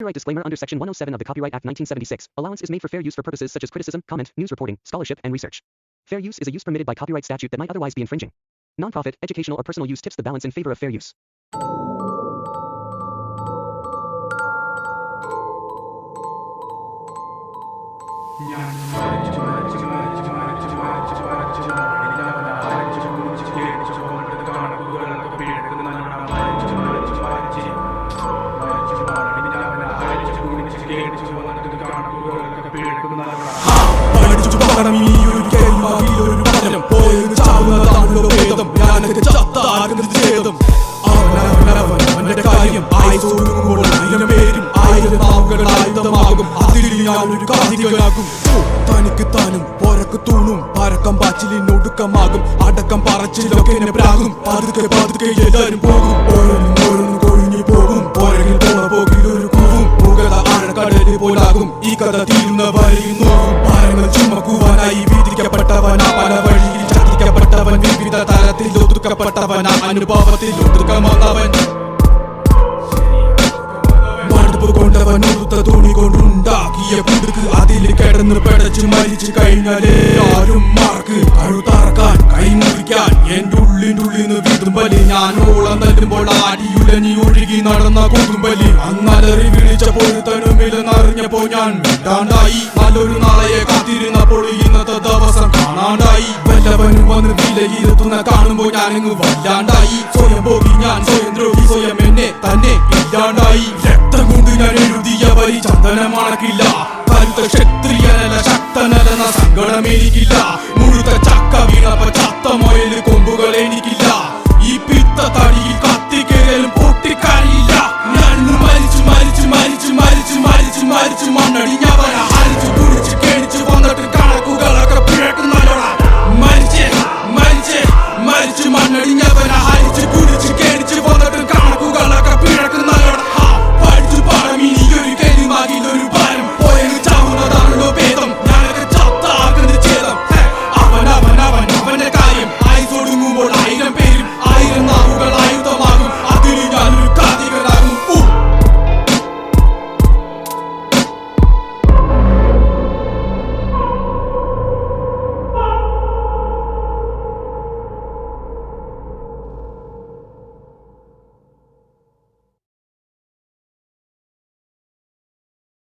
Copyright disclaimer under Section 107 of the Copyright Act 1976. Allowance is made for fair use for purposes such as criticism, comment, news reporting, scholarship, and research. Fair use is a use permitted by copyright statute that might otherwise be infringing. Nonprofit, educational, or personal use tips the balance in favor of fair use. തനിക്ക് താനും പോരക്ക് തൂണും പരക്കം പാച്ചിലിനൊടുക്കമാകും അടക്കം പറച്ചിലൊക്കെ പ്രാകും പതുക്കെ പതുക്കെ എല്ലാരും പോകും ഓരോന്നും കൊഴിഞ്ഞു പോകും പോരകിൽ പോണ പോകിൽ ഒരു കൂവും മുകള ആഴക്കടലിൽ പോലാകും ഈ കഥ തീരുന്ന വരെയും നോക്കും ഭാരങ്ങൾ ചുമക്കുവാനായി വിധിക്കപ്പെട്ടവനാ പല വഴിയിൽ ചതിക്കപ്പെട്ടവൻ വിവിധ തലത്തിൽ ഒതുക്കപ്പെട്ടവനാ അനുഭവത്തിൽ ഒതുക്കമാണവൻ കൊണ്ടവൻ ഉടുത്ത തുണി കൊണ്ടുണ്ടാക്കിയ കുടുക്ക് അതിൽ കിടന്ന് പിടച്ച് മരിച്ചു കഴിഞ്ഞാലേ ആരും മാർക്ക് കഴുത്തറക്കാൻ കൈമുറിക്കാൻ എന്റെ ഉള്ളിന് വിതുമ്പലി ഞാൻ ഓളം തല്ലുമ്പോൾ ആടിയുലഞ്ഞി ഒഴുകി നടന്ന കൊടുമ്പലി അന്നലറി വിളിച്ച പൊരുത്തനുമില്ലെന്നറിഞ്ഞപ്പോ ഞാൻ വിടാണ്ടായി നല്ലൊരു നാളെയെ കാത്തിരുന്നപ്പോൾ ഇന്നത്തെ ദിവസം കാണാണ്ടായി വല്ലവനും വന്ന് വിലയിരുത്തുന്ന കാണുമ്പോൾ ഞാനങ്ങ് വല്ലാണ്ടായി സ്വയം പോകി ഞാൻ സ്വയം ദ്രോഹി സ്വയം എന്നെ തന്നെ ഇല്ലാണ്ടായി രക്തം കൊണ്ട് ഞാൻ എഴുതിയ വരി ചന്ദനമണക്കില്ല കരുത്ത ക്ഷത്രിയനല്ല ശക്തനല്ലെന്ന സങ്കടം എനിക്കില്ല മുഴുത്ത ചക്ക വീണപ്പ ചത്ത മൊയല് കൊമ്പുകൾ എനിക്കില്ല ഈ പിത്ത തടിയിൽ കത്തിക്കേലും പൊട്ടിക്കഴിയില്ല ഞാൻ മരിച്ചു മരിച്ചു മരിച്ചു മരിച്ചു മരിച്ചു മരിച്ചു മണ്ണടിഞ്ഞവരാ